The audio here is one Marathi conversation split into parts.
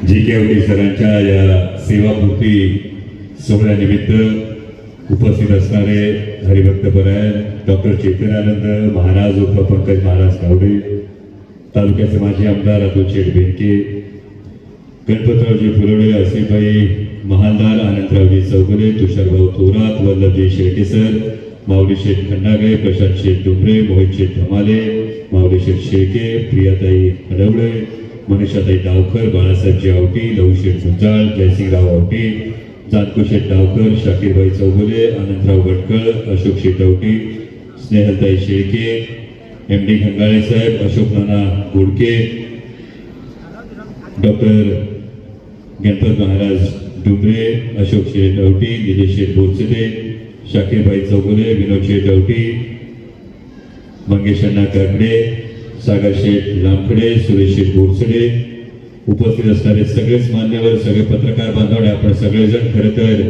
जी.के. सरांच्या या सेवापूर्ती सोहळ्यानिमित्त उपस्थित असणारे हरिभक्तपरायण डॉक्टर चैतन्यानंद महाराज उर्फ पंकज महाराज कावडे, तालुक्याचे माजी आमदार अतुल शेठ बेनके, गणपतरावजी फुलोडे, असिफभाई महालदार, आनंदरावजी चौगुले, तुषारभाऊ थोरात, वल्लभजी शेळकेसर, माऊली शेठ खंडागळे, प्रशांत शेठ डुमरे, मोहित शेठ धमाले, माऊली शेठ शेळके, प्रियाताई हडवळे, मनीषाताई डावकर, बाळासाहेबजी आवटी, लहू शेठ गुंजाळ, जयसिंगराव आवटी, जानकू शेठ डावकर, शाकीरभाई चौगुले, आनंदराव गटकळ, अशोक शेठ आवटी, स्नेहलताई शेळके, एम.डी. खंगाळे साहेब, अशोक नाना गोडके, डॉक्टर गणपत महाराज डुमरे, अशोक शेठ आवटी, निलेश शेठ बोरसदे, शाकीरभाई चौगुले, विनोद शेठ आवटी, मंगेश अण्णा काकडे, सागर शेठ लांबकडे, सुरेश शेठ बोरसडे, उपस्थित असणारे सगळेच मान्यवर, सगळे पत्रकार बांधव, आपण सगळेजण खरं तर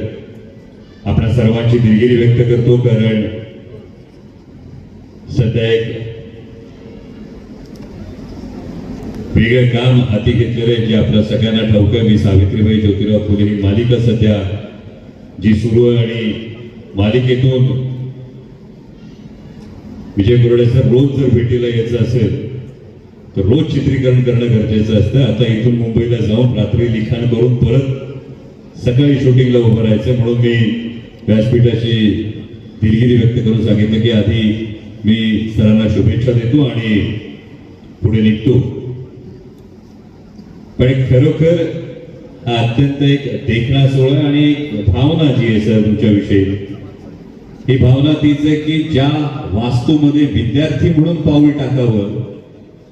आपल्या सर्वांची दिलगिरी व्यक्त करतो, कारण सध्या एक वेगळं काम हाती घेतलेलं आहे जे आपल्या सगळ्यांना ठाऊक आहे. मी सावित्रीबाई ज्योतिराव फुले ही मालिका सध्या जी सुरू आहे आणि मालिकेतून विजय कुरडे सर रोज जर भेटीला यायचं असेल तर रोज चित्रीकरण करणं गरजेचं असतं. आता इथून मुंबईला जाऊन रात्री लिखाण करून परत सकाळी शूटिंगला उभं राहायचं, म्हणून मी व्यासपीठाची दिलगिरी व्यक्त करून सांगितलं की आधी मी सरांना शुभेच्छा देतो आणि पुढे निघतो. पण खरोखर हा अत्यंत एक देखणा सोहळा आणि एक भावना जी आहे सर तुमच्याविषयी, ही भावना तीच आहे की ज्या वास्तूमध्ये विद्यार्थी म्हणून पाऊल टाकावं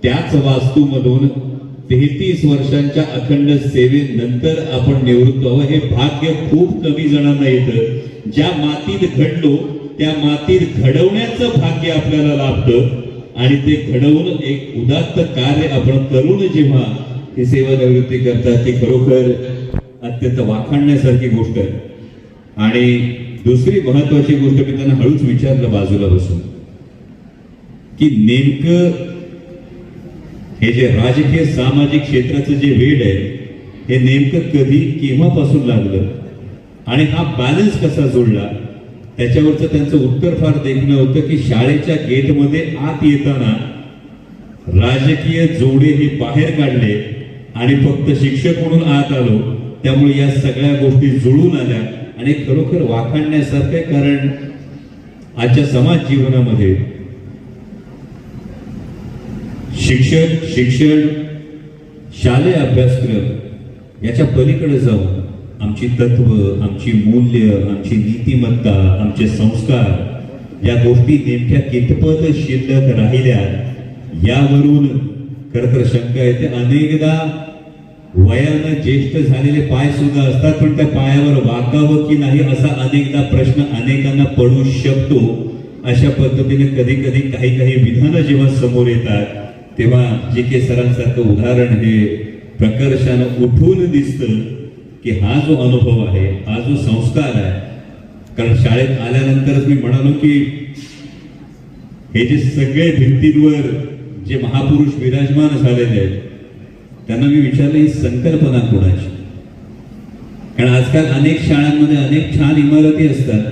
त्याच वास्तूमधून 33 वर्षांच्या अखंड सेवेनंतर आपण निवृत्त व्हावं हे भाग्य खूप कमी जणांना येतं. ज्या मातीत घडलो त्या मातीत घडवण्याचं भाग्य आपल्याला लाभतं आणि ते घडवून एक उदात्त कार्य आपण करून जेव्हा ही सेवानिवृत्ती करतात ती खरोखर अत्यंत वाखाणण्यासारखी गोष्ट आहे. आणि दुसरी महत्वाची गोष्ट मी त्यांना हळूच विचारलं बाजूला बसून की नेमकं हे जे राजकीय सामाजिक क्षेत्राचं जे वेड आहे हे नेमकं कधी केव्हापासून लागलं आणि हा बॅलन्स कसा जोडला, त्याच्यावरचं त्यांचं उत्तर फार देखणं होतं की शाळेच्या गेटमध्ये आत येताना राजकीय जोडे हे बाहेर काढले आणि फक्त शिक्षक म्हणून आत आलो, त्यामुळे या सगळ्या गोष्टी जुळून आल्या आणि खरोखर वाखाणण्यासारखं आहे. कारण आजच्या समाज जीवनामध्ये शिक्षण, शालेय अभ्यासक्रम याच्या पलीकडे जाऊन आमची तत्व, आमची मूल्य, आमची नीतिमत्ता, आमचे संस्कार या गोष्टी नेमक्या कितपत शिल्लक राहिल्या यावरून खरं तर शंका येते. अनेकदा वयानं ज्येष्ठ झालेले पाय सुद्धा असतात, पण त्या पायावर वाकावं की नाही असा अनेकदा प्रश्न अनेकांना पडू शकतो. अशा पद्धतीने कधी कधी काही विधानं जेव्हा समोर येतात तेव्हा जी.के. सरांसारखं उदाहरण हे प्रकर्षानं उठून दिसतं की हा जो अनुभव आहे, हा जो संस्कार आहे. कारण शाळेत आल्यानंतरच मी म्हणालो की हे जे सगळे भिंतींवर जे महापुरुष विराजमान झालेले आहेत त्यांना मी विचारलं ही संकल्पना कोणाची. कारण आजकाल अनेक शाळांमध्ये अनेक छान इमारती असतात,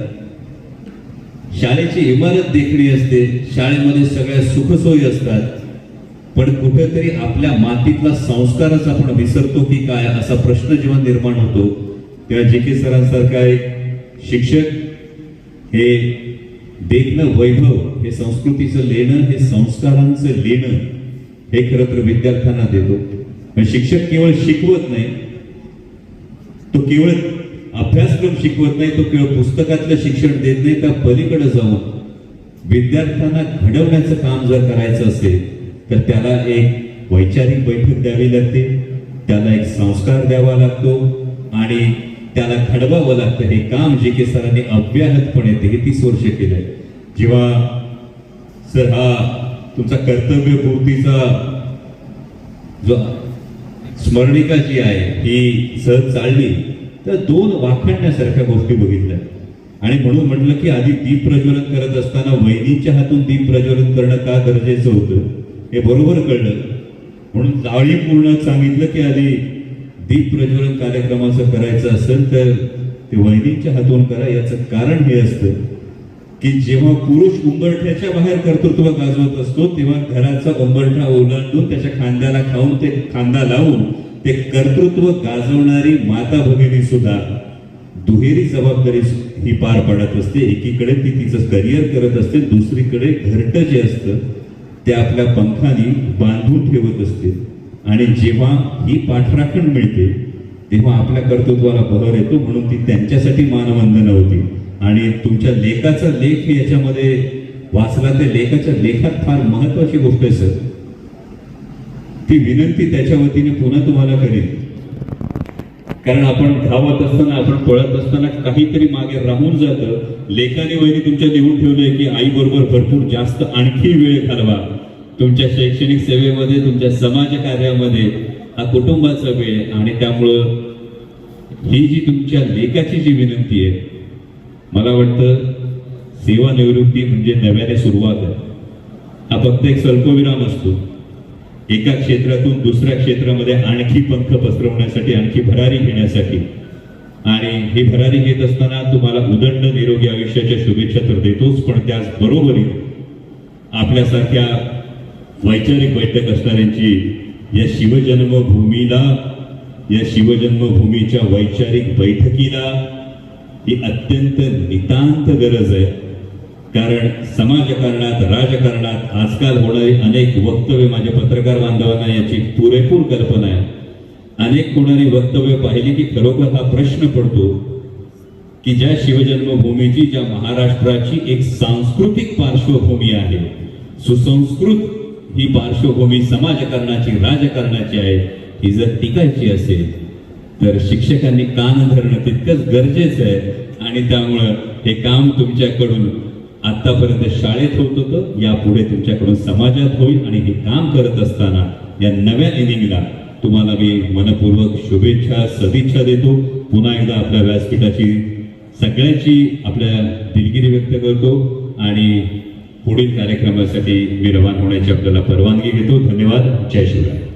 शाळेची इमारत देखणी असते, शाळेमध्ये सगळ्या सुखसोयी असतात, पण कुठेतरी आपल्या मातीतला संस्कारच आपण विसरतो की काय असा प्रश्न जेव्हा निर्माण होतो तेव्हा जी.के. सरांसारखा एक शिक्षक हे देखणं वैभव, हे संस्कृतीचं लेणं, हे संस्कारांचं लेणं हे खरं तर विद्यार्थ्यांना देतो. पण शिक्षक केवळ शिकवत नाही, तो केवळ अभ्यासक्रम शिकवत नाही, तो केवळ पुस्तकातलं शिक्षण देत नाही, त्या पलीकडे जाऊन विद्यार्थ्यांना घडवण्याचं काम जर करायचं असेल तर त्याला एक वैचारिक बैठक द्यावी लागते, त्याला एक संस्कार द्यावा लागतो आणि त्याला घडवावं लागतं. हे काम जी.के. सरांनी अव्याहतपणे 33 वर्ष केलंय. जेव्हा सर हा तुमचा कर्तव्यपूर्तीचा जो स्मरणिका जी आहे ही सहज चालली तर 2 वाखाणण्यासारख्या गोष्टी बघितल्या आणि म्हणून म्हटलं की आधी दीप प्रज्वलन करत असताना वहिनीच्या हातून दीप प्रज्वलन करणं का गरजेचं होतं हे बरोबर कळलं. म्हणून जाळीपूर्ण सांगितलं की आधी दीप प्रज्वलन कार्यक्रमाचं करायचं असेल तर ते वहिनींच्या हातून करा. याचं कारण हे असतं की जेव्हा पुरुष उंबरठ्याच्या बाहेर कर्तृत्व गाजवत असतो तेव्हा घराचा उंबरठा ओलांडून त्याच्या खांद्याला खाऊन ते खांदा लावून ते कर्तृत्व गाजवणारी माता भगिनी सुद्धा दुहेरी जबाबदारी ही पार पाडत असते. एकीकडे ती तिचं करिअर करत असते, दुसरीकडे घरटं जे असतं ते आपल्या पंखानी बांधून ठेवत असते. आणि जेव्हा ही पाठराखण मिळते तेव्हा आपल्या कर्तृत्वाला बहर येतो. म्हणून ती त्यांच्यासाठी मानवंदना होती. आणि तुमच्या लेखाचा लेख हे याच्यामध्ये वाचला, त्या लेखाच्या लेखात फार महत्वाची गोष्ट आहे सर. ती विनंती त्याच्या वतीने पुन्हा तुम्हाला करेन, कारण आपण धावत असताना, आपण पळत असताना काहीतरी मागे राहून जातं. लेखाने वहिनी तुमच्या लिहून ठेवलंय की आई बरोबर भरपूर जास्त आणखी वेळ घालवा. तुमच्या शैक्षणिक सेवेमध्ये, तुमच्या समाज कार्यामध्ये हा कुटुंबाचा वेळ. आणि त्यामुळं ही जी तुमच्या लेखाची जी विनंती आहे, मला वाटतं सेवानिवृत्ती म्हणजे नव्याने सुरुवात आहे. हा फक्त एक स्वल्पविराम असतो. एका क्षेत्रातून दुसऱ्या क्षेत्रामध्ये आणखी पंख पसरवण्यासाठी, आणखी भरारी घेण्यासाठी. आणि ही भरारी घेत असताना तुम्हाला उदंड निरोगी आयुष्याच्या शुभेच्छा तर देतोच, पण त्याचबरोबरीने आपल्यासारख्या वैचारिक बैठक असणाऱ्यांची या शिवजन्मभूमीला, या शिवजन्मभूमीच्या वैचारिक बैठकीला ही अत्यंत नितांत गरज आहे. कारण समाजकारणात, राजकारणात आजकाल होणारी अनेक वक्तव्य, माझ्या पत्रकार बांधवांना याची पुरेपूर कल्पना आहे. अनेक होणारी वक्तव्य पाहिली की खरोखर हा प्रश्न पडतो की ज्या शिवजन्मभूमीची, ज्या महाराष्ट्राची एक सांस्कृतिक पार्श्वभूमी आहे, सुसंस्कृत ही पार्श्वभूमी समाजकारणाची, राजकारणाची आहे, ही जर टिकायची असेल तर शिक्षकांनी कान धरणं तितकंच गरजेचं आहे. आणि त्यामुळं हे काम तुमच्याकडून आतापर्यंत शाळेत होत होतं, यापुढे तुमच्याकडून समाजात होईल. आणि हे काम करत असताना या नव्या इनिंगला तुम्हाला मी मनपूर्वक शुभेच्छा, सदिच्छा देतो. पुन्हा एकदा आपल्या व्यासपीठाची सगळ्यांची आपल्या दिलगिरी व्यक्त करतो आणि पुढील कार्यक्रमासाठी मी रवाना होण्याची आपल्याला परवानगी घेतो. धन्यवाद. जय शिवराय.